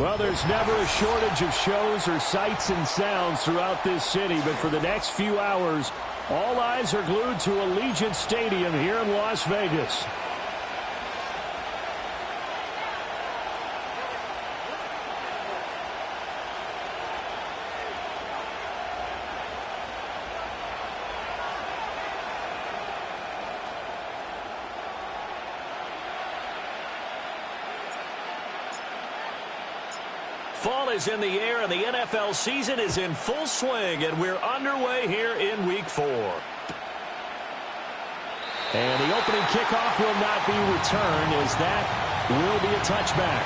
Well, there's never a shortage of shows or sights and sounds throughout this city, but for the next few hours, all eyes are glued to Allegiant Stadium here in Las Vegas. Fall is in the air, and the NFL season is in full swing, and we're underway here in Week 4. And the opening kickoff will not be returned, as that will be a touchback.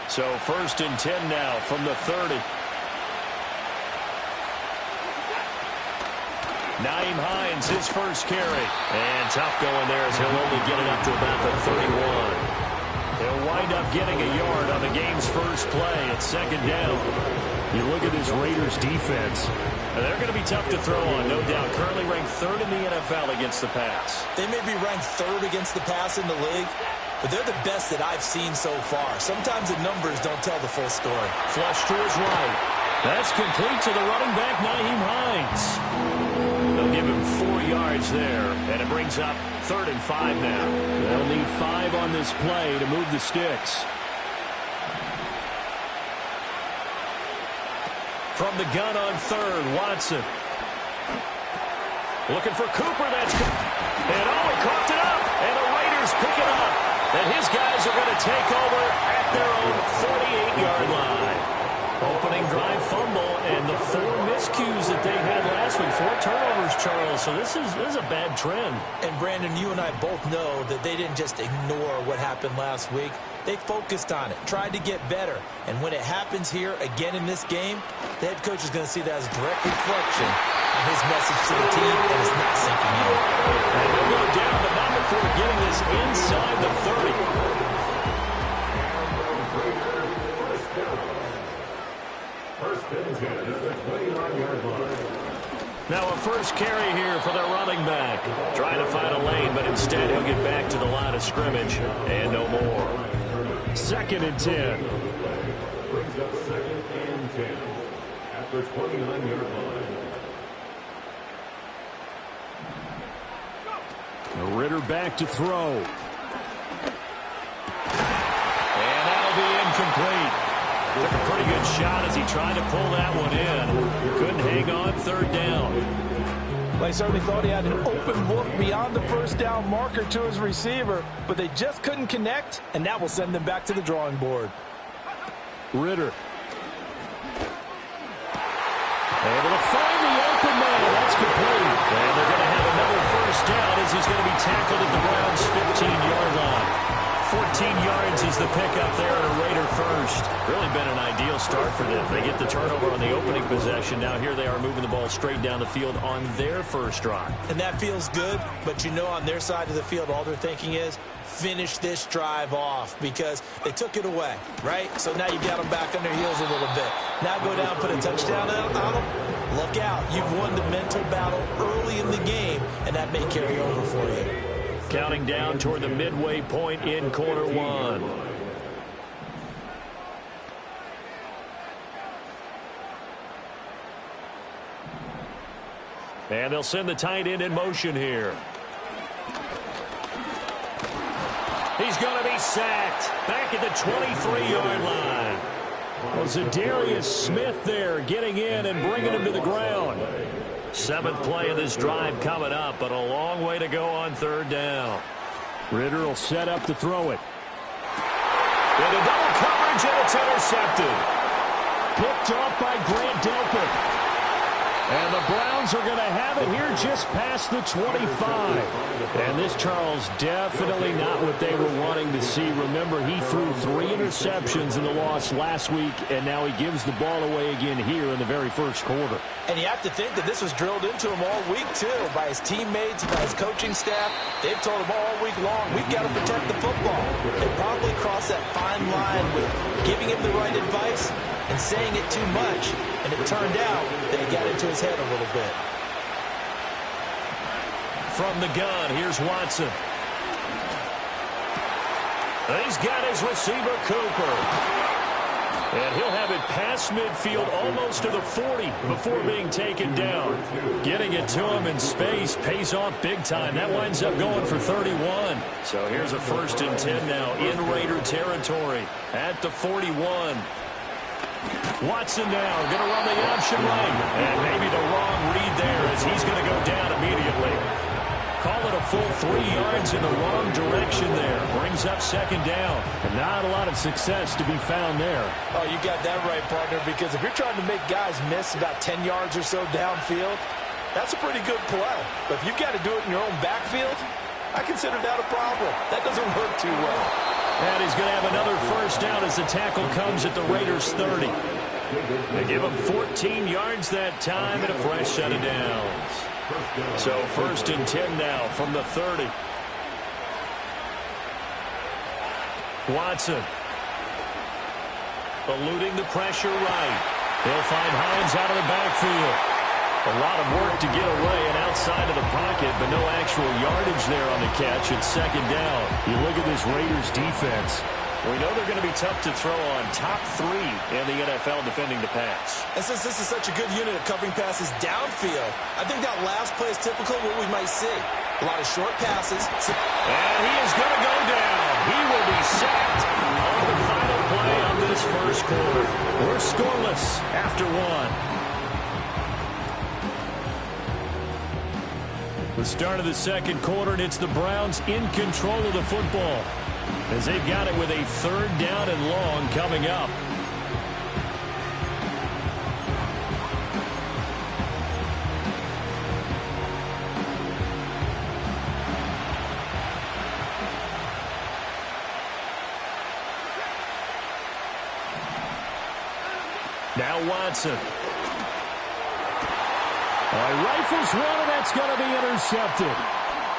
So 1st and 10 now from the 30. Nyheim Hines, his first carry. And tough going there as he'll only get it up to about the 31. He'll wind up getting a yard on the game's first play at 2nd down. You look at this Raiders defense. They're going to be tough to throw on, no doubt. Currently ranked 3rd in the NFL against the pass. They may be ranked 3rd against the pass in the league, but they're the best that I've seen so far. Sometimes the numbers don't tell the full story. Flush to his right. That's complete to the running back, Nyheim Hines. They'll give him 4 yards there, and it brings up 3rd and 5 now. They'll need 5 on this play to move the sticks. From the gun on 3rd, Watson. Looking for Cooper. That's good. And he coughed it up. And the Raiders pick it up. And his guys are going to take over at their own 48-yard line. Opening drive fumble, and the 4 miscues that they had last week. 4 turnovers, Charles. So this is a bad trend. And, Brandon, you and I both know that they didn't just ignore what happened last week. They focused on it, tried to get better. And when it happens here again in this game, the head coach is going to see that as a direct reflection of his message to the team, and it's not sinking in. And they'll go down, but not before getting this inside the 30. Now a first carry here for their running back. Trying to find a lane, but instead he'll get back to the line of scrimmage and no more. 2nd and 10. Brings up 2nd and 10 at the 29-yard line. Ritter back to throw. And that'll be incomplete. Took a pretty good shot as he tried to pull that one in. Couldn't hang on 3rd down. They certainly thought he had an open look beyond the first down marker to his receiver, but they just couldn't connect, and that will send them back to the drawing board. Ritter. Able to find the open man. That's complete. And they're going to have another first down as he's going to be tackled at the Browns' 15-yard line. 14 yards is the pickup there at a Raider first. Really been an ideal start for them. They get the turnover on the opening possession. Now here they are moving the ball straight down the field on their first drive. And that feels good, but you know on their side of the field all they're thinking is finish this drive off because they took it away, right? So now you got them back on their heels a little bit. Now go down, put a touchdown on them. Look out. You've won the mental battle early in the game, and that may carry over for you. Counting down toward the midway point in quarter 1. And they'll send the tight end in motion here. He's going to be sacked back at the 23-yard line. Well, Zadarius Smith there getting in and bringing him to the ground. 7th play of this drive coming up, but a long way to go on 3rd down. Ritter will set up to throw it. Into double coverage, and it's intercepted. Picked off by Grant Delpit. And the Browns are going to have it here just past the 25. And this, Charles, definitely not what they were wanting to see. Remember, he threw 3 interceptions in the loss last week, and now he gives the ball away again here in the very first quarter. And you have to think that this was drilled into him all week, too, by his teammates, by his coaching staff. They've told him all week long, we've got to protect the football. They probably crossed that fine line with giving him the right advice and saying it too much, and it turned out that it got into his head a little bit. from the gun. Here's Watson. He's got his receiver, Cooper. And he'll have it past midfield almost to the 40 before being taken down. Getting it to him in space pays off big time. That winds up going for 31. So here's a 1st and 10 now in Raider territory at the 41. Watson now going to run the option right. And maybe the wrong read there as he's going to go down immediately. Call it a full 3 yards in the wrong direction there. Brings up 2nd down. And not a lot of success to be found there. Oh, you got that right, partner, because if you're trying to make guys miss about 10 yards or so downfield, that's a pretty good play. But if you've got to do it in your own backfield, I consider that a problem. That doesn't work too well. And he's going to have another 1st down as the tackle comes at the Raiders' 30. They give him 14 yards that time and a fresh set of downs. So 1st and 10 now from the 30. Watson. Eluding the pressure right. He'll find Hines out of the backfield. A lot of work to get away and outside of the pocket, but no actual yardage there on the catch. It's 2nd down. You look at this Raiders defense. We know they're going to be tough to throw on. Top 3 in the NFL defending the pass. And since this is such a good unit of covering passes downfield, I think that last play is typical of what we might see. A lot of short passes. And he is going to go down. He will be sacked on the final play of this 1st quarter. We're scoreless after 1. The start of the 2nd quarter, and it's the Browns in control of the football as they've got it with a 3rd down and long coming up. Now Watson. Rifles one, and that's going to be intercepted.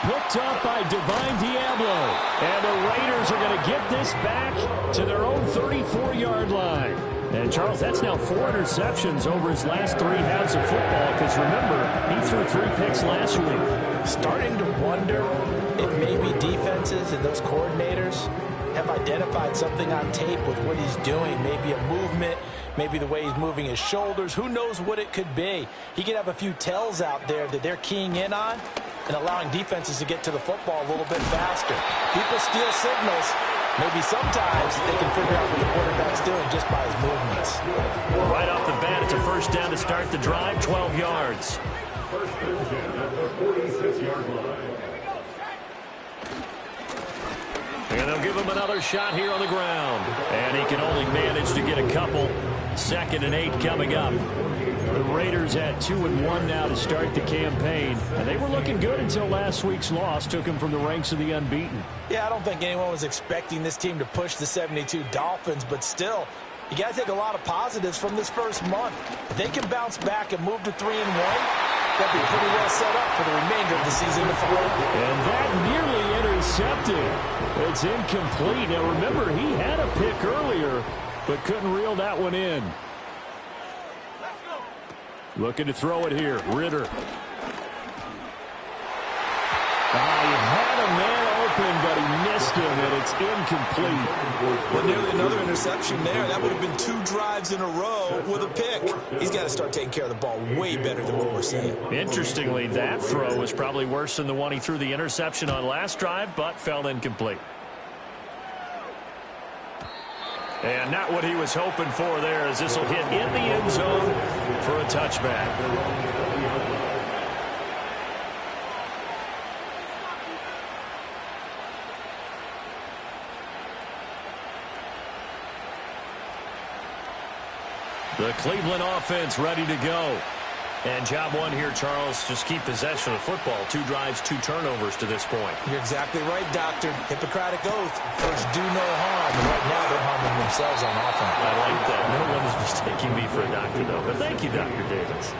Picked up by Divine Diablo. And the Raiders are going to get this back to their own 34-yard line. And, Charles, that's now 4 interceptions over his last 3 halves of football. Because, remember, he threw 3 picks last week. Starting to wonder if maybe defenses and those coordinators have identified something on tape with what he's doing. Maybe a movement, maybe the way he's moving his shoulders. Who knows what it could be? He could have a few tells out there that they're keying in on and allowing defenses to get to the football a little bit faster. People steal signals. Maybe sometimes they can figure out what the quarterback's doing just by his movements. Right off the bat, it's a 1st down to start the drive, 12 yards. 1st and 10 at the 46-yard line. And they'll give him another shot here on the ground. And he can only manage to get a couple. 2nd and 8 coming up. The Raiders at 2-1 now to start the campaign. And they were looking good until last week's loss took them from the ranks of the unbeaten. Yeah, I don't think anyone was expecting this team to push the 72 Dolphins, but still, you got to take a lot of positives from this 1st month. If they can bounce back and move to 3-1, they'll be pretty well set up for the remainder of the season to follow. And that nearly intercepted. It's incomplete. Now, remember, he had a pick earlier, but couldn't reel that one in. Looking to throw it here. Ritter. He had a man open, but he missed him, and it's incomplete. Well, nearly another interception there. That would have been 2 drives in a row with a pick. He's got to start taking care of the ball way better than what we're seeing. Interestingly, that throw was probably worse than the one he threw the interception on last drive, but fell incomplete. And not what he was hoping for there, as this will hit in the end zone for a touchback. The Cleveland offense ready to go. And job one here, Charles, just keep possession of the football. 2 drives, 2 turnovers to this point. You're exactly right, Doctor. Hippocratic oath. First, do no harm. And right now, they're harming themselves on offense. I like that. No one is mistaking me for a doctor, though. But thank you, Dr. Davis.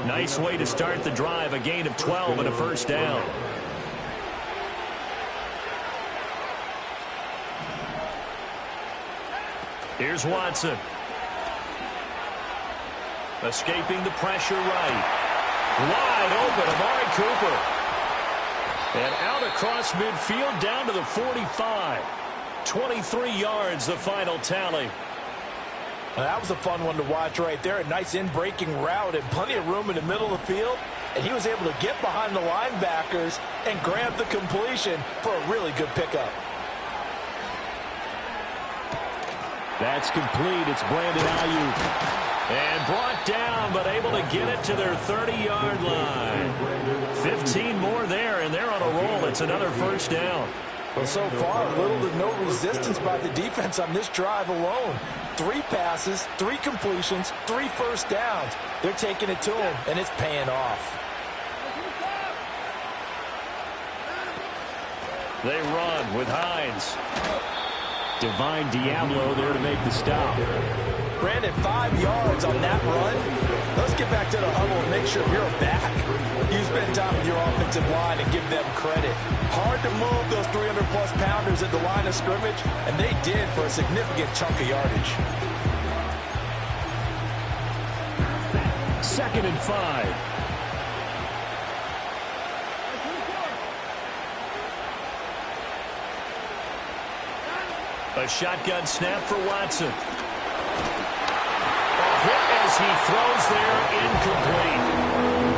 Nice way to start the drive. A gain of 12 and a 1st down. Here's Watson. Escaping the pressure right. Wide open, Amari Cooper. And out across midfield down to the 45. 23 yards, the final tally. That was a fun one to watch right there. A nice in-breaking route and plenty of room in the middle of the field. And he was able to get behind the linebackers and grab the completion for a really good pickup. That's complete. It's Brandon Ayuk. And brought down, but able to get it to their 30-yard line. 15 more there, and they're on a roll. It's another first down. Well, so far, little to no resistance by the defense on this drive alone. 3 passes, 3 completions, 3 first downs. They're taking it to him, and it's paying off. They run with Hines. Divine Diablo there to make the stop. Brandon, 5 yards on that run. Let's get back to the huddle and make sure you're back. You spend time with your offensive line and give them credit. Hard to move those 300-plus pounders at the line of scrimmage, and they did for a significant chunk of yardage. 2nd and 5. A shotgun snap for Watson. A hit as he throws there, incomplete.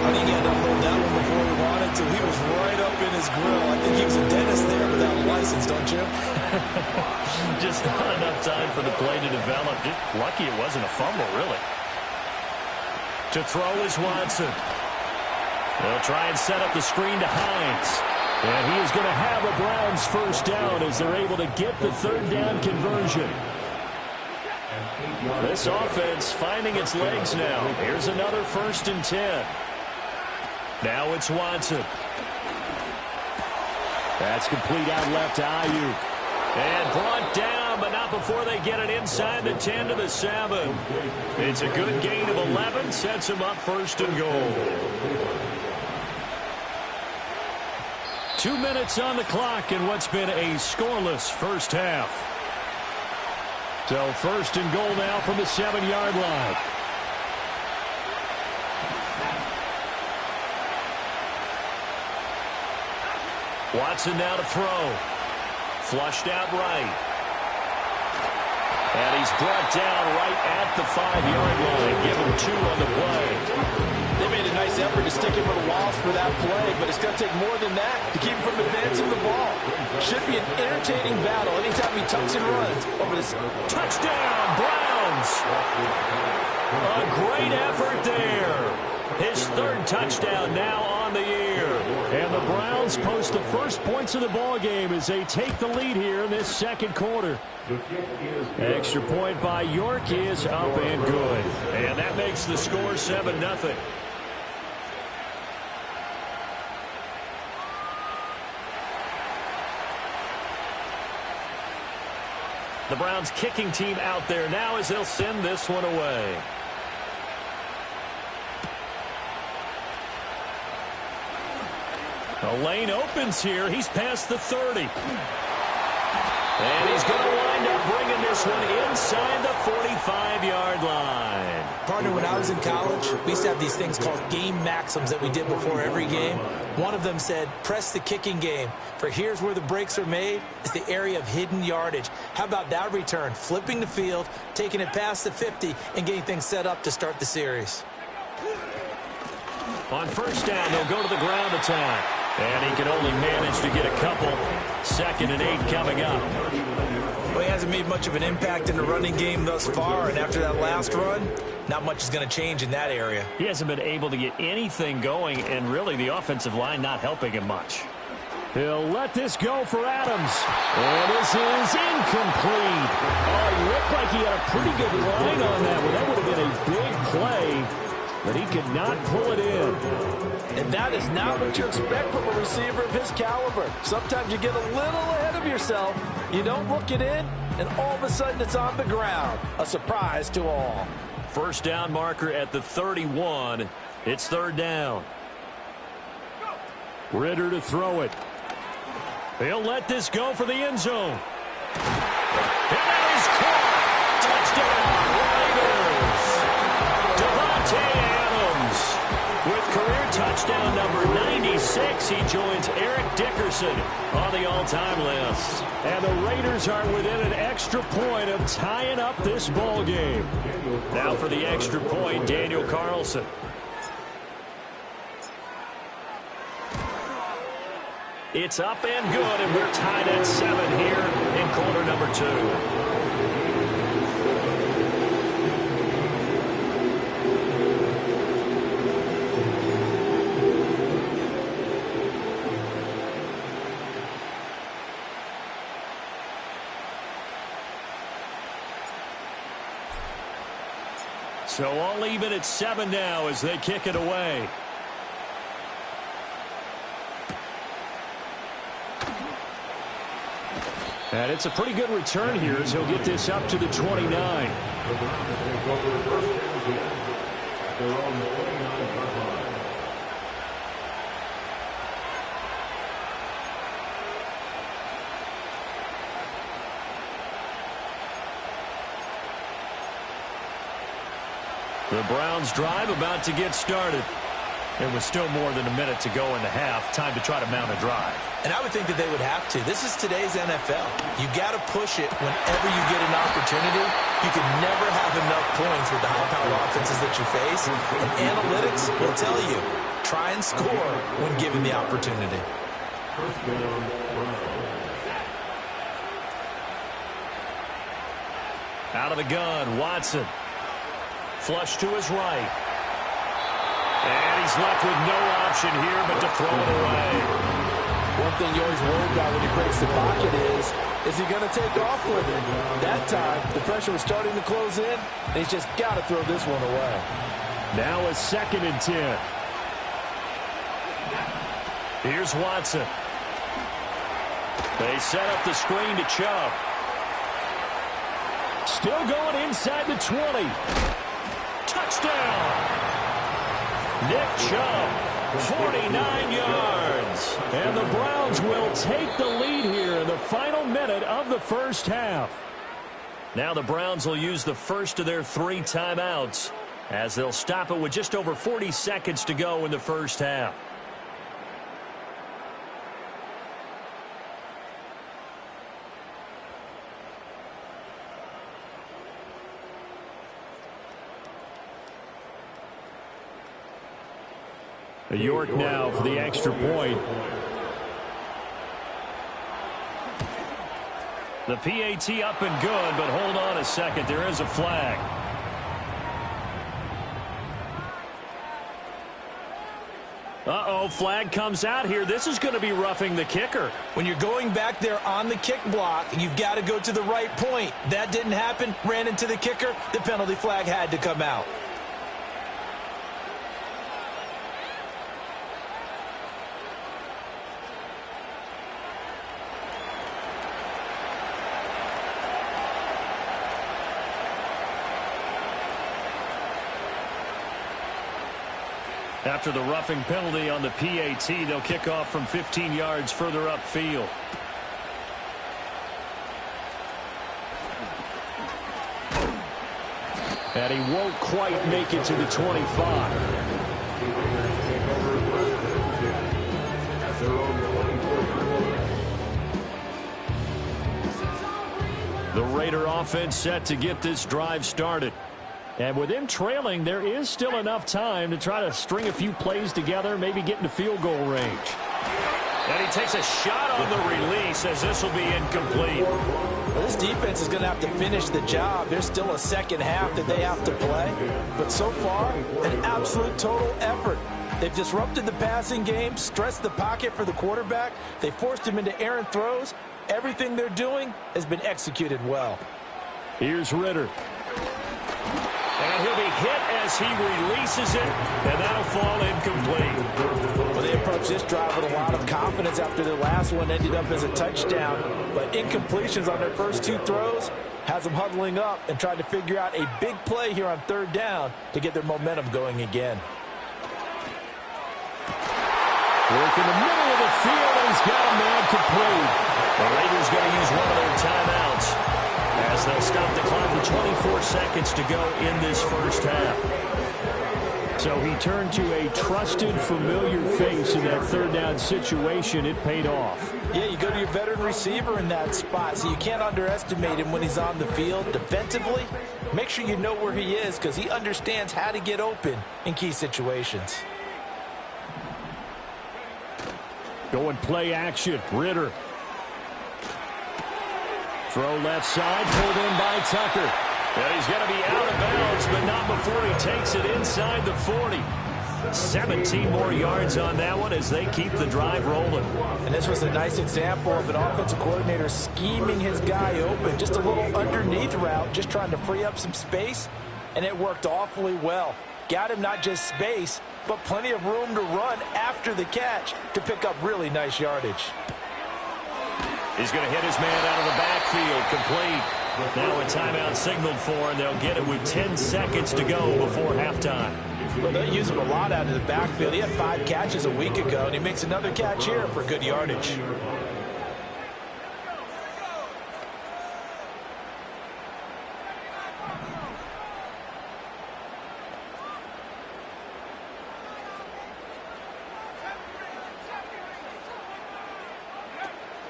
I think he had to hold that one before he wanted to. He was right up in his grill. I think he was a dentist there without a license, don't you? Just not enough time for the play to develop. Just lucky it wasn't a fumble, really. To throw is Watson. They'll try and set up the screen to Hines. And he is going to have a Browns first down as they're able to get the 3rd down conversion. This offense finding its legs now. Here's another 1st and 10. Now it's Watson. That's complete out left to Ayuk. And brought down, but not before they get it inside the 10 to the 7. It's a good gain of 11. Sets him up 1st and goal. 2 minutes on the clock in what's been a scoreless first half. So 1st and goal now from the 7-yard line. Watson now to throw. Flushed out right. And he's brought down right at the 5-yard line. Give him 2 on the play. They made a nice effort to stick him with a Wallace for that play, but it's going to take more than that to keep him from advancing the ball. Should be an entertaining battle anytime he tucks and runs over this. Touchdown, Browns! A great effort there. His 3rd touchdown now on the year. And the Browns post the first points of the ball game as they take the lead here in this 2nd quarter. Extra point by York is up and good. And that makes the score 7-0. The Browns kicking team out there now as they'll send this one away. The lane opens here. He's past the 30. And he's going to wind up bringing this one inside the 45-yard line. Partner, when I was in college, we used to have these things called game maxims that we did before every game. One of them said, press the kicking game. For here's where the breaks are made. It's the area of hidden yardage. How about that return? Flipping the field, taking it past the 50, and getting things set up to start the series. On first down, they'll go to the ground attack. And he can only manage to get a couple. 2nd and 8 coming up. Well, he hasn't made much of an impact in the running game thus far, and after that last run, not much is going to change in that area. He hasn't been able to get anything going, and really the offensive line not helping him much. He'll let this go for Adams. And this is incomplete. Oh, he looked like he had a pretty good line on that one. That would have been a big play, but he could not pull it in. And that is not what you expect from a receiver of his caliber. Sometimes you get a little ahead of yourself. You don't look it in, and all of a sudden it's on the ground. A surprise to all. First down marker at the 31. It's 3rd down. Ritter to throw it. He'll let this go for the end zone. And that is caught. Touchdown, Raiders. Devontae Adams with career touchdowns. touchdown number 96. He joins Eric Dickerson on the all-time list. And the Raiders are within an extra point of tying up this ball game. Now for the extra point, Daniel Carlson. It's up and good, and we're tied at 7 here in quarter number 2. So all even at 7 now as they kick it away. And it's a pretty good return here as he'll get this up to the 29. The Browns take over first and 10 at their own 49-yard line. The Browns drive about to get started. There was still more than a minute to go in the half. Time to try to mount a drive. And I would think that they would have to. This is today's NFL. You got to push it whenever you get an opportunity. You can never have enough points with the high-powered offenses that you face. And analytics will tell you, try and score when given the opportunity. First down, Browns. Out of the gun, Watson. Flush to his right. And he's left with no option here but to throw it away. One thing you always worry about when he breaks the pocket is he going to take off with it? That time, the pressure was starting to close in, and he's just got to throw this one away. Now a 2nd and 10. Here's Watson. They set up the screen to Chubb. Still going inside the 20. Touchdown! Nick Chubb, 49 yards. And the Browns will take the lead here in the final minute of the first half. Now the Browns will use the first of their 3 timeouts as they'll stop it with just over 40 seconds to go in the first half. York now for the extra point. The PAT up and good, but hold on a second. There is a flag. Uh-oh, flag comes out here. This is going to be roughing the kicker. When you're going back there on the kick block, you've got to go to the right point. That didn't happen. Ran into the kicker. The penalty flag had to come out. After the roughing penalty on the PAT, they'll kick off from 15 yards further upfield. And he won't quite make it to the 25. The Raider offense set to get this drive started. And with him trailing, there is still enough time to try to string a few plays together, maybe get into field goal range. And he takes a shot on the release as this will be incomplete. Well, this defense is going to have to finish the job. There's still a second half that they have to play. But so far, an absolute total effort. They've disrupted the passing game, stressed the pocket for the quarterback. They forced him into errant throws. Everything they're doing has been executed well. Here's Ritter. And he'll be hit as he releases it, and that'll fall incomplete. Well, they approached this drive with a lot of confidence after their last one ended up as a touchdown. But incompletions on their first 2 throws has them huddling up and trying to figure out a big play here on 3rd down to get their momentum going again. Work in the middle of the field, and he's got a man complete. The Raiders going to use one of their timeouts as they'll stop the clock with 24 seconds to go in this first half. So he turned to a trusted, familiar face in that third down situation. It paid off. Yeah, you go to your veteran receiver in that spot, so you can't underestimate him when he's on the field. Defensively, make sure you know where he is because he understands how to get open in key situations. Going play action. Ritter. Throw left side, pulled in by Tucker. And he's going to be out of bounds, but not before he takes it inside the 40. 17 more yards on that one as they keep the drive rolling. And this was a nice example of an offensive coordinator scheming his guy open. Just a little underneath route, just trying to free up some space, and it worked awfully well. Got him not just space, but plenty of room to run after the catch to pick up really nice yardage. He's going to hit his man out of the backfield, complete. Now a timeout signaled for, and they'll get it with 10 seconds to go before halftime. Well, they use him a lot out of the backfield. He had 5 catches a week ago, and he makes another catch here for good yardage.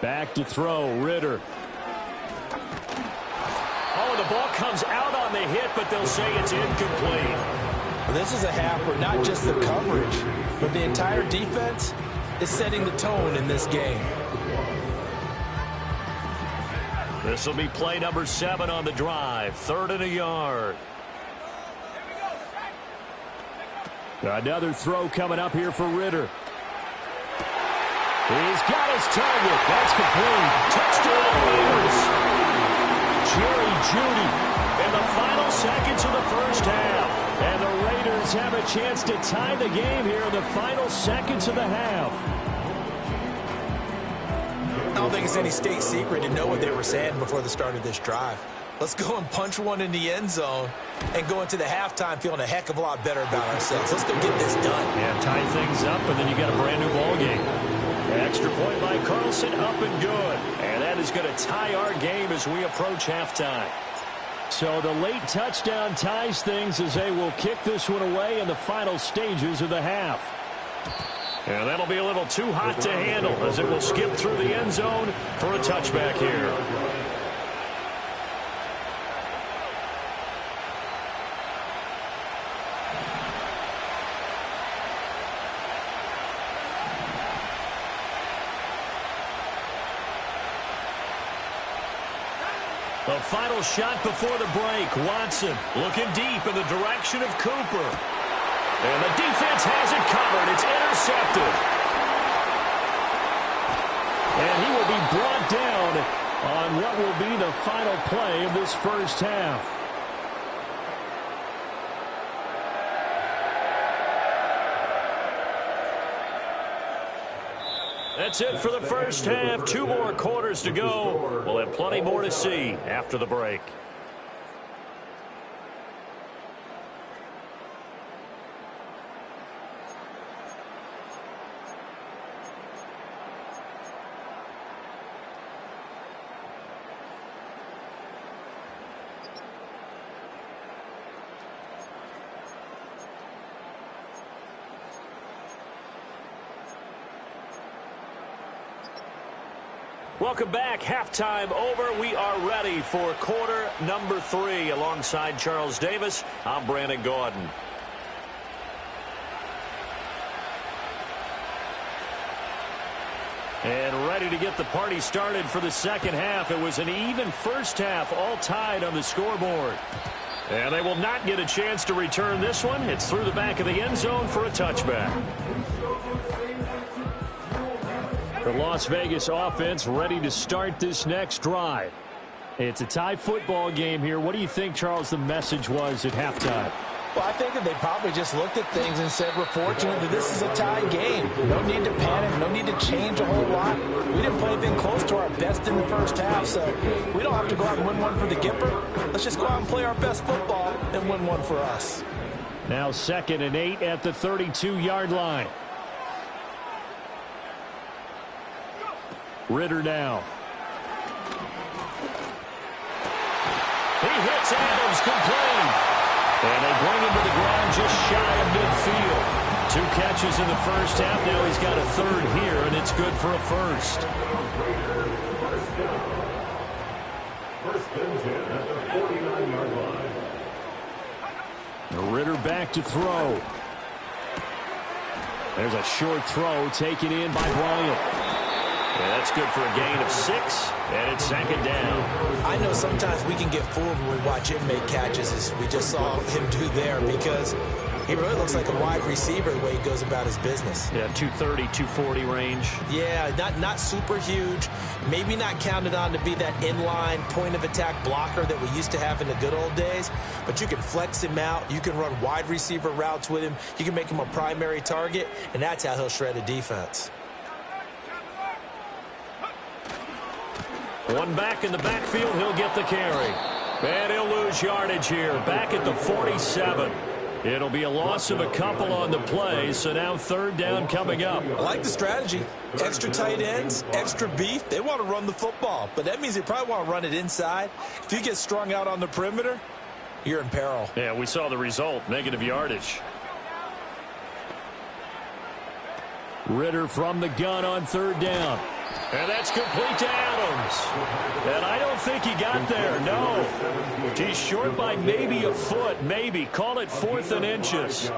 Back to throw, Ritter. Oh, the ball comes out on the hit, but they'll say it's incomplete. Well, this is a half where not just the coverage, but the entire defense is setting the tone in this game. This will be play number 7 on the drive. 3rd and a yard. Another throw coming up here for Ritter. He's got his target. That's complete. Touchdown Raiders. Jerry Jeudy in the final seconds of the first half. And the Raiders have a chance to tie the game here in the final seconds of the half. I don't think it's any state secret to know what they were saying before the start of this drive. Let's go and punch one in the end zone and go into the halftime feeling a heck of a lot better about ourselves. Let's go get this done. Yeah, tie things up, and then you got a brand new ball game. Extra point by Carlson, up and good. And that is going to tie our game as we approach halftime. So the late touchdown ties things as they will kick this one away in the final stages of the half. And that'll be a little too hot to handle as it will skip through the end zone for a touchback here. The final shot before the break. Watson looking deep in the direction of Cooper. And the defense has it covered. It's intercepted. And he will be brought down on what will be the final play of this first half. That's it for the first half. 2 more quarters to go. We'll have plenty more to see after the break. Welcome back. Halftime over. We are ready for quarter number 3. Alongside Charles Davis, I'm Brandon Gordon. And ready to get the party started for the second half. It was an even first half, all tied on the scoreboard. And they will not get a chance to return this one. It's through the back of the end zone for a touchback. The Las Vegas offense ready to start this next drive. It's a tie football game here. What do you think, Charles, the message was at halftime? Well, I think that they probably just looked at things and said, we're fortunate that this is a tie game. No need to panic. No need to change a whole lot. We didn't play anything close to our best in the first half, so we don't have to go out and win one for the Gipper. Let's just go out and play our best football and win one for us. Now 2nd and 8 at the 32-yard line. Ritter now. He hits Adams, complete. And they bring him to the ground just shy of midfield. 2 catches in the first half. Now he's got a third here, and it's good for a first. First and 10 at the 49-yard line. Ritter back to throw. There's a short throw taken in by Bryant. Yeah, that's good for a gain of 6, and it's 2nd down. I know sometimes we can get fooled when we watch him make catches, as we just saw him do there, because he really looks like a wide receiver the way he goes about his business. Yeah, 230, 240 range. Yeah, not super huge. Maybe not counted on to be that inline point-of-attack blocker that we used to have in the good old days. But you can flex him out. You can run wide receiver routes with him. You can make him a primary target, and that's how he'll shred a defense. One back in the backfield, he'll get the carry. And he'll lose yardage here, back at the 47. It'll be a loss of a couple on the play, so now 3rd down coming up. I like the strategy. Extra tight ends, extra beef. They want to run the football, but that means they probably want to run it inside. If you get strung out on the perimeter, you're in peril. Yeah, we saw the result, negative yardage. Ritter from the gun on 3rd down. And that's complete to Adams. And I don't think he got there, no. He's short by maybe a foot, maybe. Call it 4th and inches.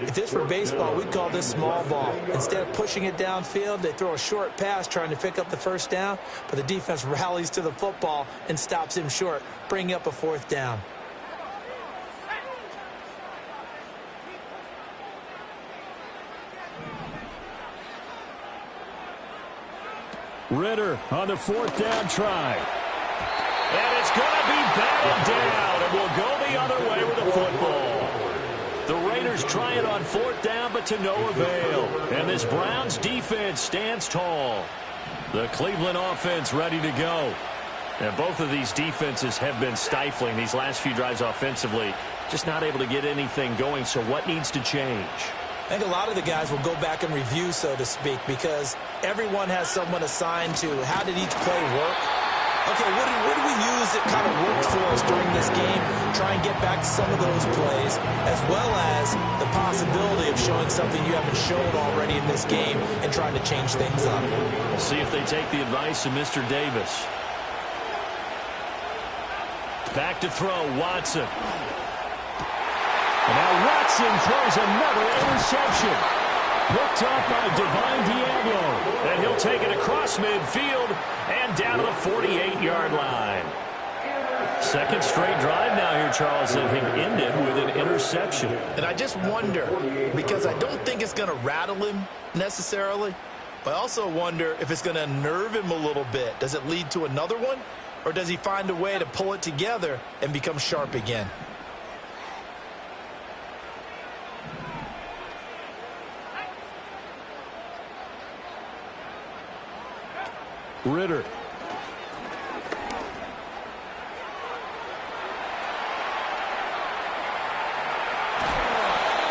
If this were baseball, we'd call this small ball. Instead of pushing it downfield, they throw a short pass trying to pick up the 1st down, but the defense rallies to the football and stops him short, bringing up a 4th down. Ritter on the 4th down try. And it's going to be batted down, and we'll go the other way with the football. The Raiders try it on 4th down, but to no avail. And this Browns defense stands tall. The Cleveland offense ready to go. And both of these defenses have been stifling these last few drives offensively. Just not able to get anything going, so what needs to change? I think a lot of the guys will go back and review, so to speak, because everyone has someone assigned to how did each play work. Okay, what do we use that kind of worked for us during this game? Try and get back to some of those plays, as well as the possibility of showing something you haven't shown already in this game and trying to change things up. We'll see if they take the advice of Mr. Davis. Back to throw, Watson. And now Watson throws another interception. Picked up by Divine Diablo. And he'll take it across midfield and down to the 48-yard line. 2nd straight drive now here, Charles, that have ended with an interception. And I just wonder, because I don't think it's going to rattle him necessarily, but I also wonder if it's going to unnerve him a little bit. Does it lead to another one? Or does he find a way to pull it together and become sharp again? Ritter.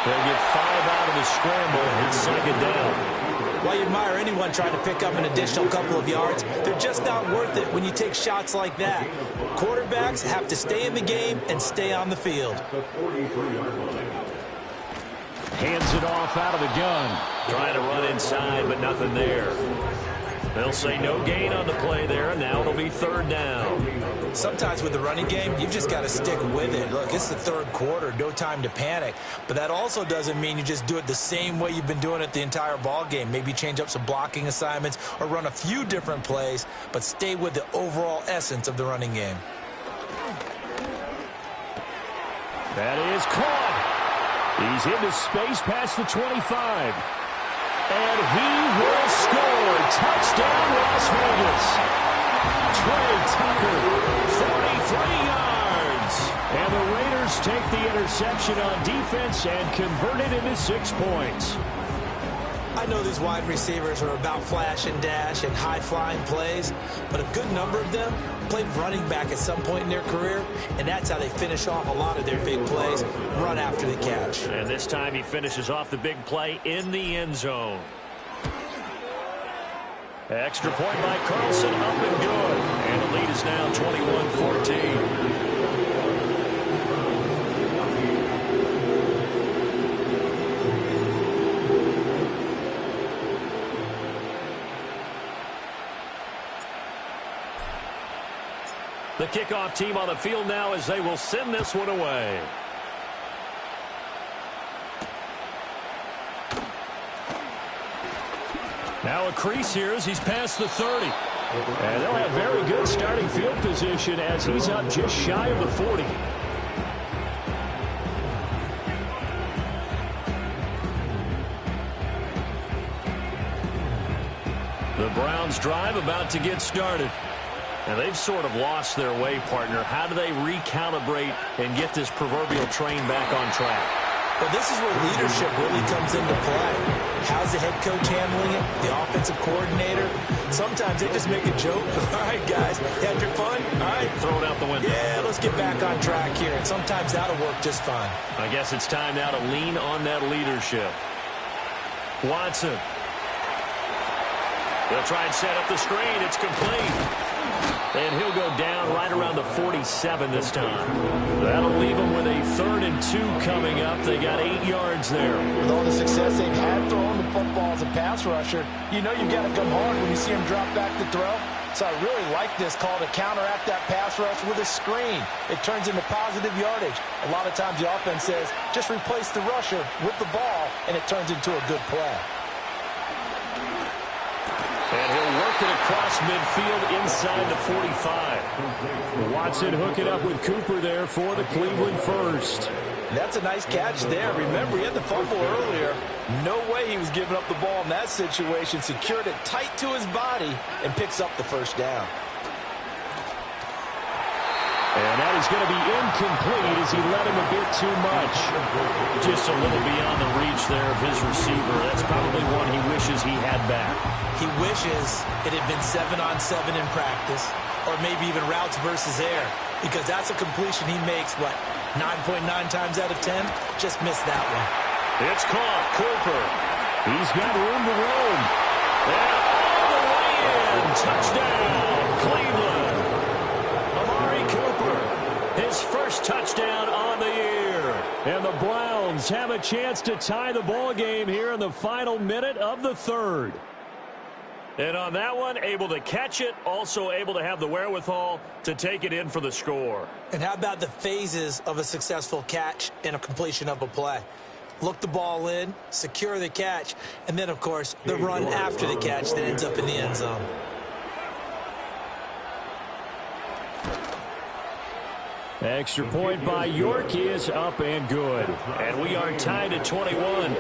They'll get 5 out of the scramble. It's 2nd down. While you admire anyone trying to pick up an additional couple of yards, they're just not worth it when you take shots like that. Quarterbacks have to stay in the game and stay on the field. Hands it off out of the gun. Trying to run inside, but nothing there. They'll say no gain on the play there, and now it'll be 3rd down. Sometimes with the running game, you've just got to stick with it. Look, it's the 3rd quarter, no time to panic. But that also doesn't mean you just do it the same way you've been doing it the entire ball game. Maybe change up some blocking assignments or run a few different plays, but stay with the overall essence of the running game. That is caught. He's into space past the 25. And he will score. Touchdown, Las Vegas. Trey Tucker, 43 yards. And the Raiders take the interception on defense and convert it into 6 points. I know these wide receivers are about flash and dash and high-flying plays, but a good number of them played running back at some point in their career, and that's how they finish off a lot of their big plays, run after the catch. And this time he finishes off the big play in the end zone. Extra point by Carlson, up and good. And the lead is now 21-14. The kickoff team on the field now as they will send this one away. Now a crease here as he's past the 30. And they'll have very good starting field position as he's up just shy of the 40. The Browns drive about to get started. And they've sort of lost their way, partner. How do they recalibrate and get this proverbial train back on track? Well, this is where leadership really comes into play. How's the head coach handling it? The offensive coordinator? Sometimes they just make a joke. All right, guys, had your fun? All right. Throw it out the window. Yeah, let's get back on track here. And sometimes that'll work just fine. I guess it's time now to lean on that leadership. Watson. They'll try and set up the screen. It's complete. And he'll go down right around the 47 this time. That'll leave them with a 3rd and 2 coming up. They got 8 yards there. With all the success they've had throwing the football as a pass rusher, you know you've got to come hard when you see him drop back to throw. So I really like this call to counteract that pass rush with a screen. It turns into positive yardage. A lot of times the offense says, just replace the rusher with the ball, and it turns into a good play. And he'll work it across midfield inside the 45. Watson hooking up with Cooper there for the Cleveland first. That's a nice catch there. Remember, he had the fumble earlier. No way he was giving up the ball in that situation. Secured it tight to his body and picks up the first down. And that is going to be incomplete as he let him a bit too much. Just a little beyond the reach there of his receiver. That's probably one he wishes he had back. He wishes it had been 7-on-7 in practice, or maybe even routes versus air, because that's a completion he makes, what, 9.9 times out of 10? Just missed that one. It's caught. Cooper. He's got room to roam. And all the way in. Touchdown, Cleveland. Amari Cooper, his first touchdown on the year. And the Browns have a chance to tie the ball game here in the final minute of the 3rd. And on that one, able to catch it, also able to have the wherewithal to take it in for the score. And how about the phases of a successful catch and a completion of a play? Look the ball in, secure the catch, and then, of course, the run after the catch that ends up in the end zone. Extra point by York is up and good. And we are tied at 21.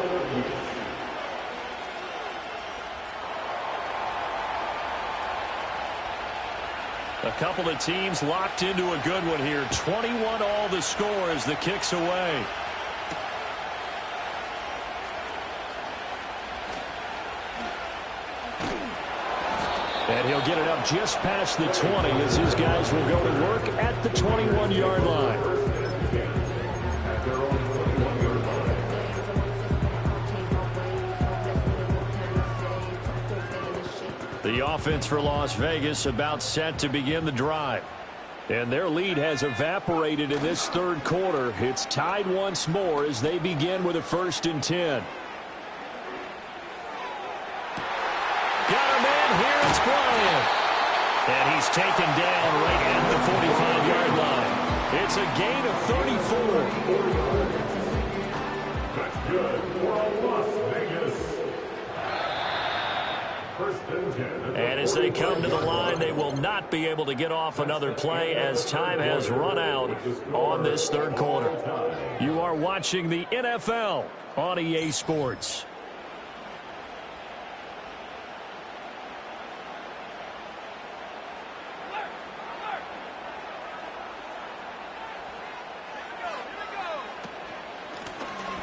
A couple of teams locked into a good one here. 21 all the score as the kick's away. And he'll get it up just past the 20 as his guys will go to work at the 21-yard line. The offense for Las Vegas about set to begin the drive. And their lead has evaporated in this 3rd quarter. It's tied once more as they begin with a 1st and 10. Got a man here, it's Bryant. And he's taken down right at the 45-yard line. It's a gain of 34. That's good for Las Vegas. And as they come to the line, they will not be able to get off another play as time has run out on this 3rd quarter. You are watching the NFL on EA Sports.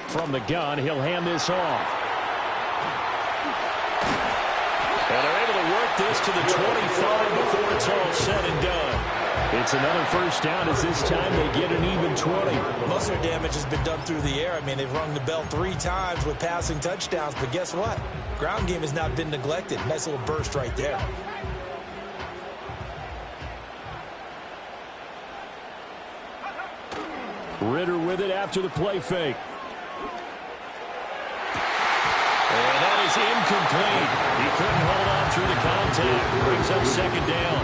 From the gun, he'll hand this off. And they're able to work this to the 25 before it's all said and done. It's another 1st down as this time they get an even 20. Most of their damage has been done through the air. I mean, they've rung the bell 3 times with passing touchdowns, but guess what? Ground game has not been neglected. Nice little burst right there. Ritter with it after the play fake. And that is incomplete. He couldn't hold on through the contact. Brings up 2nd down.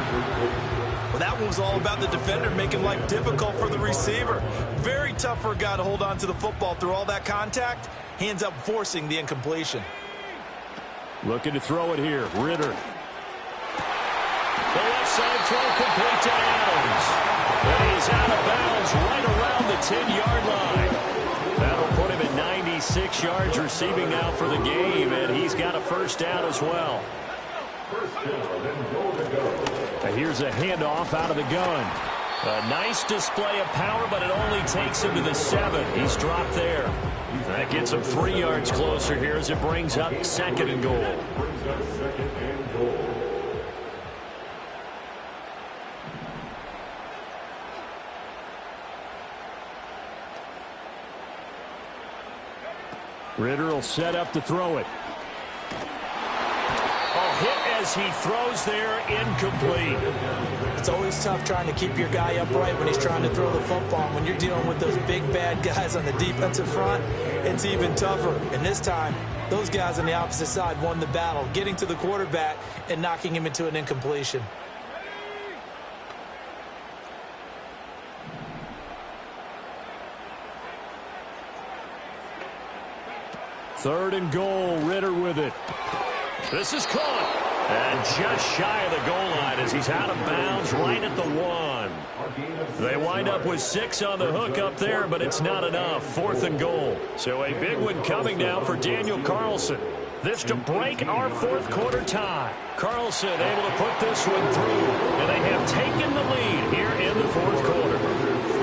Well, that one was all about the defender making life difficult for the receiver. Very tough for a guy to hold on to the football through all that contact. He ends up forcing the incompletion. Looking to throw it here. Ritter. The left side throw complete to Adams. And he's out of bounds right around the 10-yard line. That'll put him at 96 yards receiving now for the game, and he's got a first down as well. And here's a handoff out of the gun. A nice display of power, but it only takes him to the 7. He's dropped there. That gets him 3 yards closer here as it brings up 2nd and goal. Ritter will set up to throw it. Hit as he throws there, incomplete. It's always tough trying to keep your guy upright when he's trying to throw the football. When you're dealing with those big, bad guys on the defensive front, it's even tougher. And this time, those guys on the opposite side won the battle, getting to the quarterback and knocking him into an incompletion. Third and goal, Ritter with it. This is caught. And just shy of the goal line as he's out of bounds right at the 1. They wind up with 6 on the hook up there, but it's not enough. 4th and goal. So a big one coming now for Daniel Carlson. This to break our 4th quarter tie. Carlson able to put this one through, and they have taken the lead here in the 4th quarter.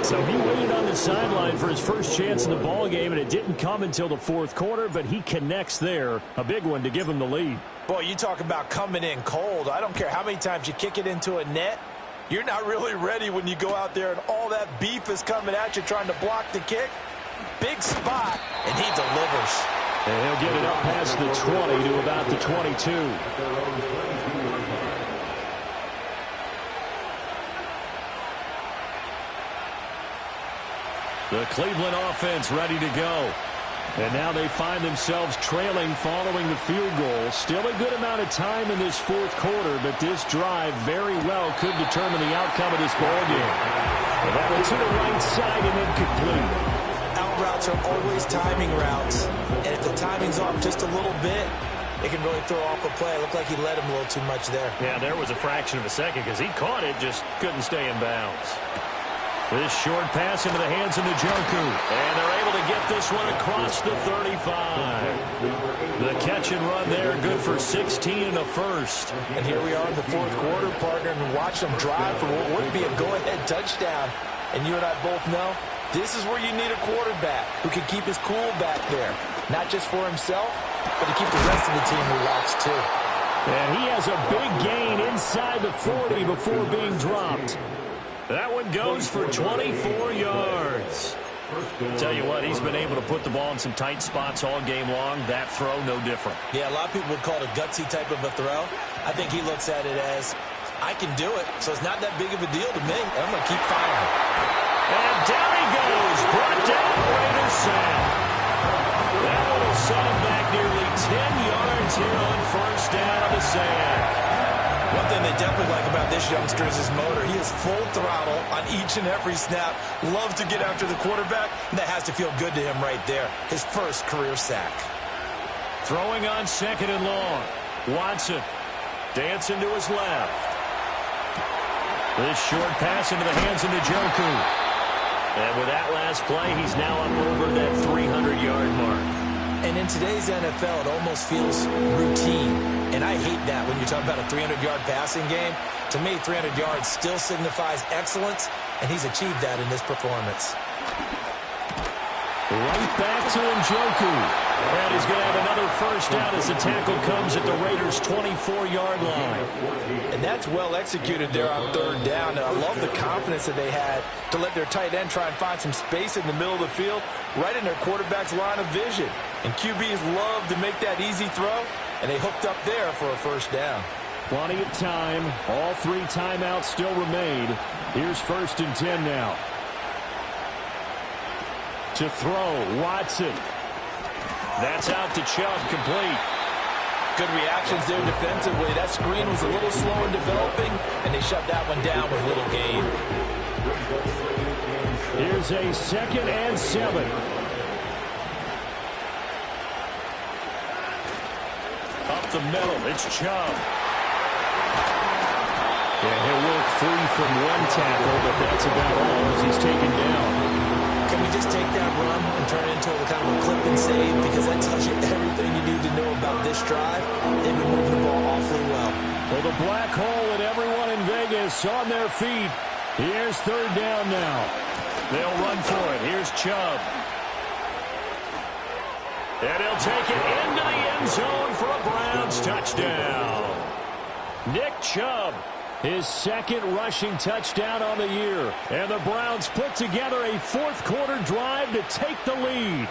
So he waited on the sideline for his first chance in the ball game, and it didn't come until the 4th quarter, but he connects there. A big one to give him the lead. Boy, you talk about coming in cold. I don't care how many times you kick it into a net. You're not really ready when you go out there and all that beef is coming at you trying to block the kick. Big spot, and he delivers. And he'll get it up past the 20 to about the 22. The Cleveland offense ready to go. And now they find themselves trailing following the field goal. Still a good amount of time in this 4th quarter, but this drive very well could determine the outcome of this ball game. And that one to the right side and incomplete. Out routes are always timing routes, and if the timing's off just a little bit, it can really throw off a play. It looked like he led him a little too much there. Yeah, there was a fraction of a second because he caught it, just couldn't stay in bounds. This short pass into the hands of Njoku. And they're able to get this one across the 35. The catch and run there, good for 16 and a first. And here we are in the 4th quarter, partner, and watch them drive for what would be a go-ahead touchdown. And you and I both know this is where you need a quarterback who can keep his cool back there. Not just for himself, but to keep the rest of the team relaxed too. And he has a big gain inside the 40 before being dropped. That one goes for 24 yards. Tell you what, he's been able to put the ball in some tight spots all game long. That throw, no different. Yeah, a lot of people would call it a gutsy type of a throw. I think he looks at it as, I can do it, so it's not that big of a deal to me. I'm going to keep firing. And down he goes. Brought down, Raiders sack. That one will set him back nearly 10 yards here on first down of the sack. One thing they definitely like about this youngster is his motor. He is full throttle on each and every snap. Loves to get after the quarterback, and that has to feel good to him right there. His first career sack. Throwing on 2nd and long. Watson dancing to his left. This short pass into the hands of Njoku. And with that last play, he's now up over that 300-yard mark. And in today's NFL, it almost feels routine. And I hate that when you talk about a 300-yard passing game. To me, 300 yards still signifies excellence, and he's achieved that in this performance. Right back to Njoku. And he's going to have another first down as the tackle comes at the Raiders' 24-yard line. And that's well executed there on 3rd down. And I love the confidence that they had to let their tight end try and find some space in the middle of the field, right in their quarterback's line of vision. And QBs love to make that easy throw, and they hooked up there for a first down. Plenty of time. All 3 timeouts still remain. Here's 1st and 10 now. To throw, Watson. That's out to Chubb, complete. Good reactions there defensively. That screen was a little slow in developing, and they shut that one down with little gain. Here's a 2nd and 7. Up the middle, it's Chubb. Yeah, he'll work free from one tackle, but that's about all as he's taken down. Can we just take that run and turn it into a kind of a clip and save? Because that tells you everything you need to know about this drive. They've been moving the ball awfully well. Well, the black hole and everyone in Vegas on their feet. Here's 3rd down now. They'll run for it. Here's Chubb. And he'll take it into the end zone for a Browns touchdown. Nick Chubb, his 2nd rushing touchdown on the year. And the Browns put together a 4th-quarter drive to take the lead.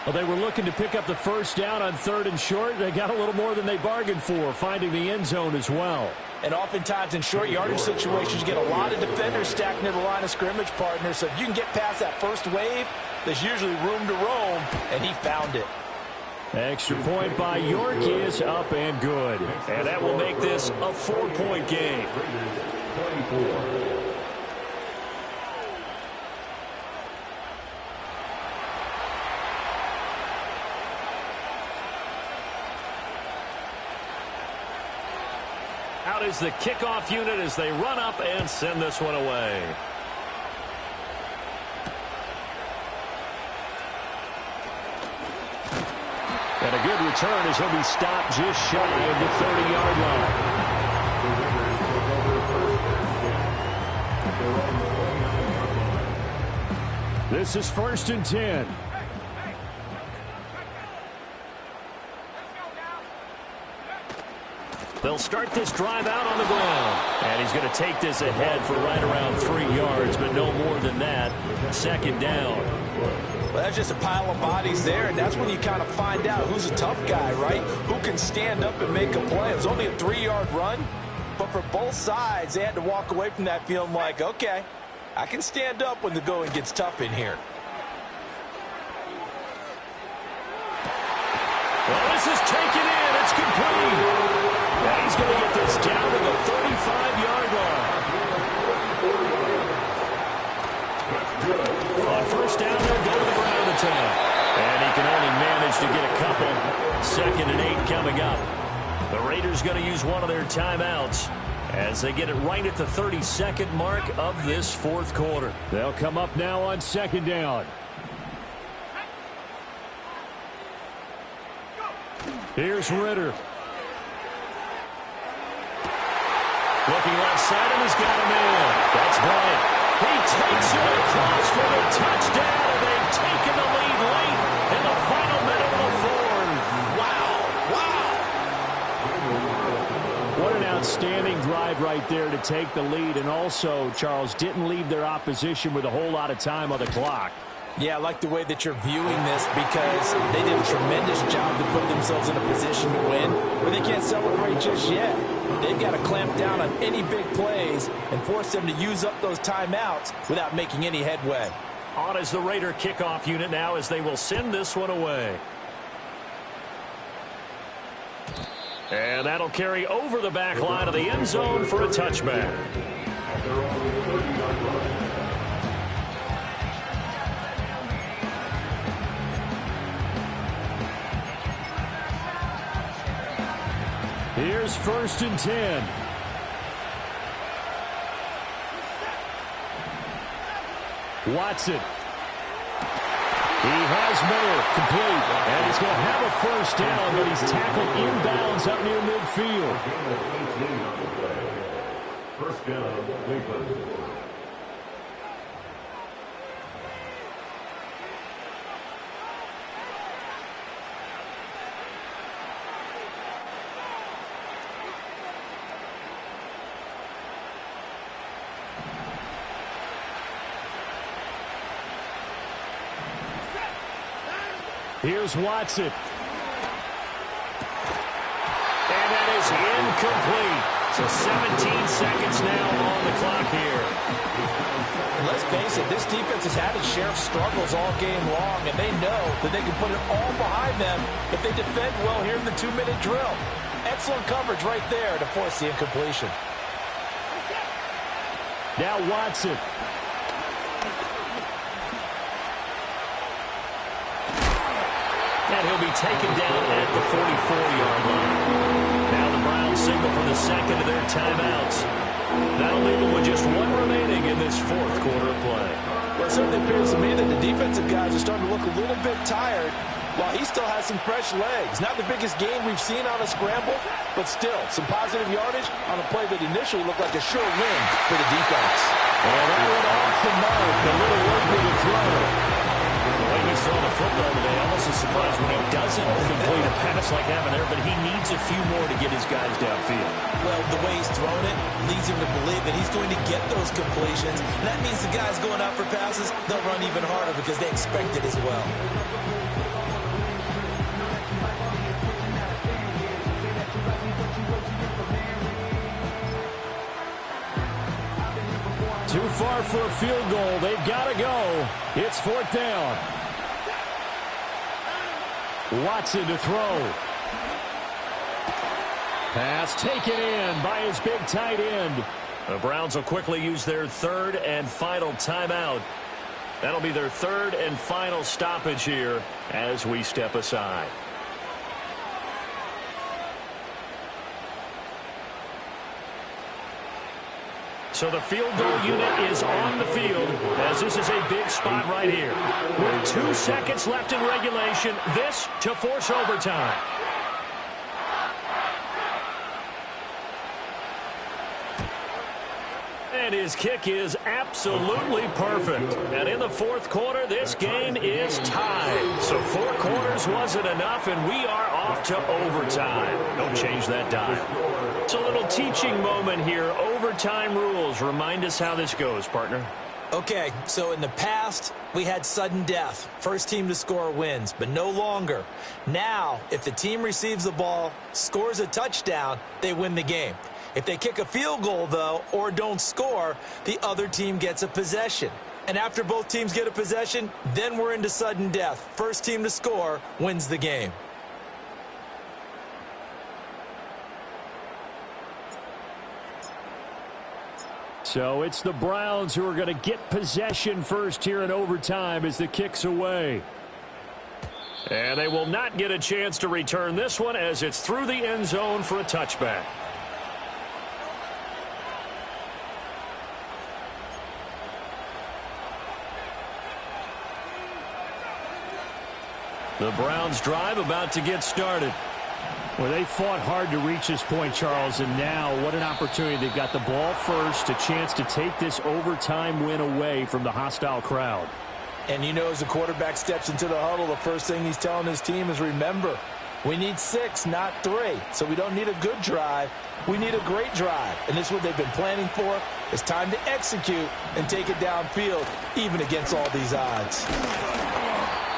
Well, they were looking to pick up the 1st down on 3rd and short. They got a little more than they bargained for, finding the end zone as well. And oftentimes in short yardage situations, you get a lot of defenders stacked near the line of scrimmage, partner. So if you can get past that first wave, there's usually room to roam, and he found it. Extra point by York is up and good. And that will make this a 4-point game. Out is the kickoff unit as they run up and send this one away. And a good return as he'll be stopped just shy of the 30-yard line. This is 1st and 10. They'll start this drive out on the ground. And he's going to take this ahead for right around 3 yards, but no more than that. 2nd down. Well, that's just a pile of bodies there, and that's when you kind of find out who's a tough guy, right? Who can stand up and make a play. It was only a 3-yard run, but for both sides, they had to walk away from that feeling like, okay, I can stand up when the going gets tough in here. Well, this is taken in. It's complete. And he's going to get this down to the 35-yard line. On 1st down, they'll go to the ground attack. And he can only manage to get a couple. 2nd and 8 coming up. The Raiders going to use one of their timeouts as they get it right at the 32nd mark of this 4th quarter. They'll come up now on 2nd down. Here's Ritter. Looking left side, and he's got him in. That's Bryant. He takes it across for the touchdown, and they've taken the lead late in the final minute of the 4th. Wow. What an outstanding drive right there to take the lead, and also, Charles, didn't leave their opposition with a whole lot of time on the clock. Yeah, I like the way that you're viewing this because they did a tremendous job to put themselves in a position to win, but they can't celebrate just yet. They've got to clamp down on any big plays and force them to use up those timeouts without making any headway. On is the Raider kickoff unit now as they will send this one away. And that'll carry over the back line of the end zone for a touchback. Here's 1st and 10. Watson. He has Miller complete. And he's going to have a 1st down, but he's tackled inbounds up near midfield. 1st down, Cleveland. Here's Watson. And that is incomplete. So 17 seconds now on the clock here. And let's face it, this defense has had its share of struggles all game long, and they know that they can put it all behind them if they defend well here in the 2-minute drill. Excellent coverage right there to force the incompletion. Now Watson. And he'll be taken down at the 44-yard line. Now the Browns signal for the second of their timeouts. That'll leave them with just one remaining in this fourth quarter of play. Well, it certainly appears to me that the defensive guys are starting to look a little bit tired, while he still has some fresh legs. Not the biggest game we've seen on a scramble, but still some positive yardage on a play that initially looked like a sure win for the defense. And that went off the mark. A little work with the throw. The way he's throwing the football today, almost a surprise when he doesn't complete a pass like that there, but he needs a few more to get his guys downfield. Well, the way he's thrown it leads him to believe that he's going to get those completions. And that means the guys going out for passes, they'll run even harder because they expect it as well. Too far for a field goal. They've got to go. It's fourth down. Watson to throw. Pass taken in by his big tight end. The Browns will quickly use their third and final timeout. That'll be their third and final stoppage here as we step aside. So the field goal unit is on the field as this is a big spot right here. With 2 seconds left in regulation, this to force overtime. And his kick is absolutely perfect. And in the fourth quarter, this game is tied. So 4 quarters wasn't enough, and we are off to overtime. Don't change that dial. It's a little teaching moment here. Overtime rules. Remind us how this goes, partner. Okay, so in the past, we had sudden death. First team to score wins, but no longer. Now, if the team receives the ball, scores a touchdown, they win the game. If they kick a field goal, though, or don't score, the other team gets a possession. And after both teams get a possession, then we're into sudden death. First team to score wins the game. So it's the Browns who are going to get possession first here in overtime as the kick's away. And they will not get a chance to return this one as it's through the end zone for a touchback. The Browns drive about to get started. Well, they fought hard to reach this point, Charles, and now what an opportunity. They've got the ball first, a chance to take this overtime win away from the hostile crowd. And you know, as the quarterback steps into the huddle, the first thing he's telling his team is, remember, we need 6, not 3. So we don't need a good drive. We need a great drive. And this is what they've been planning for. It's time to execute and take it downfield, even against all these odds.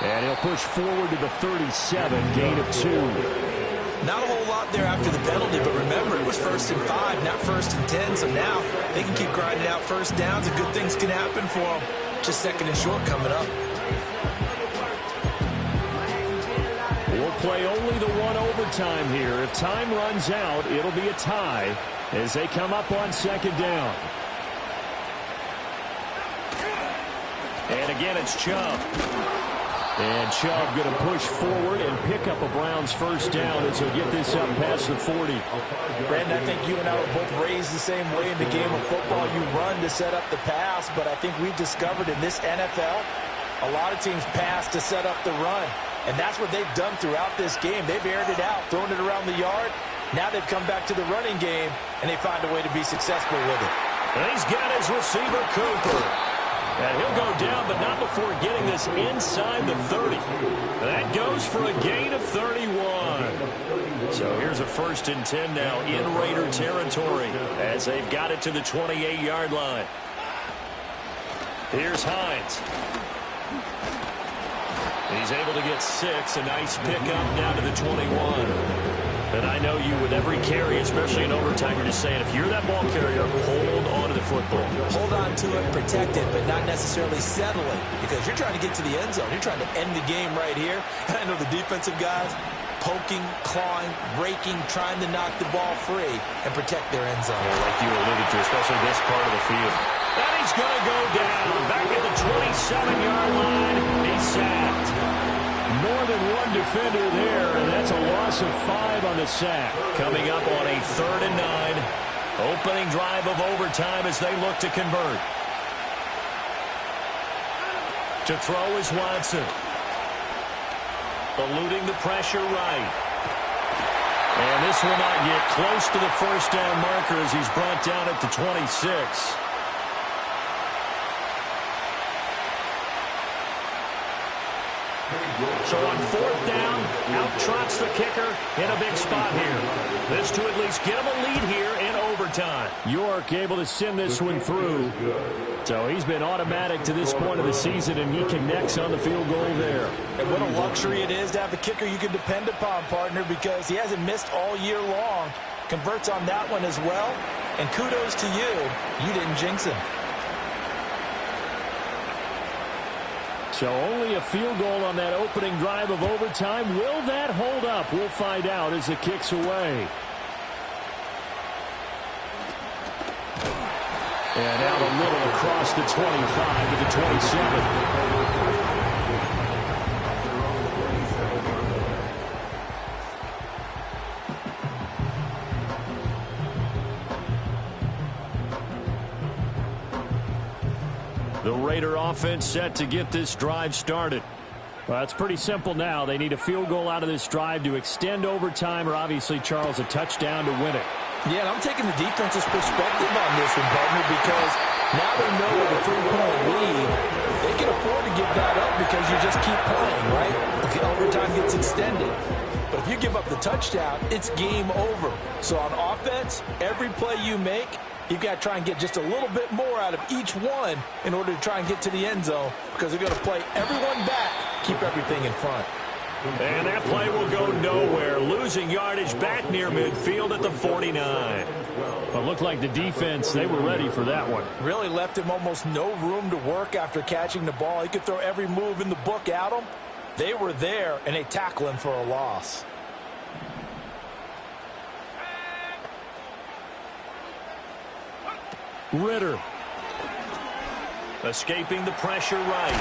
And he'll push forward to the 37, gain of 2. Not a whole lot there after the penalty, but remember, it was 1st and 5, not 1st and 10. So now they can keep grinding out first downs, and good things can happen for them. Just 2nd and short coming up. We'll play only the one overtime here. If time runs out, it'll be a tie as they come up on 2nd down. And again, it's Chubb. And Chubb going to push forward and pick up a Browns first down as he'll get this up past the 40. Brandon, I think you and I were both raised the same way in the game of football. You run to set up the pass, but I think we've discovered in this NFL, a lot of teams pass to set up the run. And that's what they've done throughout this game. They've aired it out, thrown it around the yard. Now they've come back to the running game, and they find a way to be successful with it. And he's got his receiver, Cooper. And he'll go down, but not before getting this inside the 30. That goes for a gain of 31. So here's a 1st and 10 now in Raider territory as they've got it to the 28-yard line. Here's Hines. He's able to get 6. A nice pickup down to the 21. And I know you with every carry, especially in overtime, you're just saying if you're that ball carrier, hold on to the football. Hold on to it, protect it, but not necessarily settling because you're trying to get to the end zone. You're trying to end the game right here. And I know the defensive guys poking, clawing, raking, trying to knock the ball free and protect their end zone. Yeah, like you alluded to, especially this part of the field. And he's going to go down. Back at the 27-yard line. He's sacked. More than one defender there, and that's a loss of 5 on the sack. Coming up on a 3rd and 9. Opening drive of overtime as they look to convert. To throw is Watson. Eluding the pressure right. And this will not get close to the first down marker as he's brought down at the 26. So on 4th down, out trots the kicker in a big spot here. This to at least get him a lead here in overtime. York able to send this one through. So he's been automatic to this point of the season, and he connects on the field goal there. And what a luxury it is to have a kicker you can depend upon, partner, because he hasn't missed all year long. Converts on that one as well. And kudos to you. You didn't jinx him. So only a field goal on that opening drive of overtime. Will that hold up? We'll find out as it kicks away. And out a little across the 25 to the 27. The Raider offense set to get this drive started. Well, it's pretty simple now. They need a field goal out of this drive to extend overtime, or obviously, Charles, a touchdown to win it. Yeah, and I'm taking the defense's perspective on this one, partner, because now they know with a 3-point lead, they can afford to give that up because you just keep playing, right? The overtime gets extended. But if you give up the touchdown, it's game over. So on offense, every play you make, you've got to try and get just a little bit more out of each one in order to try and get to the end zone because they're going to play everyone back, keep everything in front. And that play will go nowhere. Losing yardage back near midfield at the 49. But looked like the defense, they were ready for that one. Really left him almost no room to work after catching the ball. He could throw every move in the book at him. They were there, and they tackle him for a loss. Ritter. Escaping the pressure right.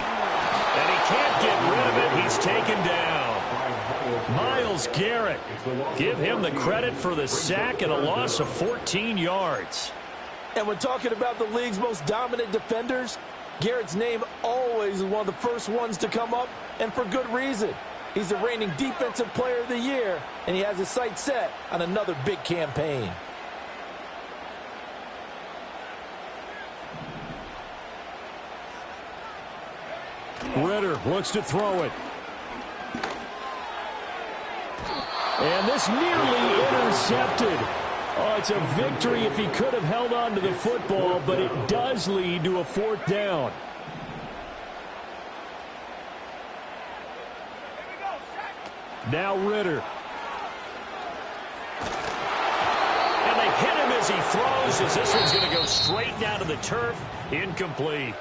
And he can't get rid of it. He's taken down. Myles Garrett. Give him the credit for the sack and a loss of 14 yards. And when talking about the league's most dominant defenders, Garrett's name always is one of the first ones to come up, and for good reason. He's the reigning Defensive Player of the Year, and he has his sights set on another big campaign. Ritter looks to throw it. And this nearly intercepted. Oh, it's a victory if he could have held on to the football, but it does lead to a 4th down. Now Ritter. And they hit him as he throws, as this one's going to go straight down to the turf. Incomplete.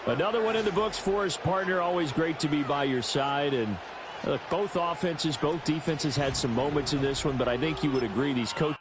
Another one in the books for his partner. Always great to be by your side. And both offenses, both defenses had some moments in this one, but I think you would agree these coaches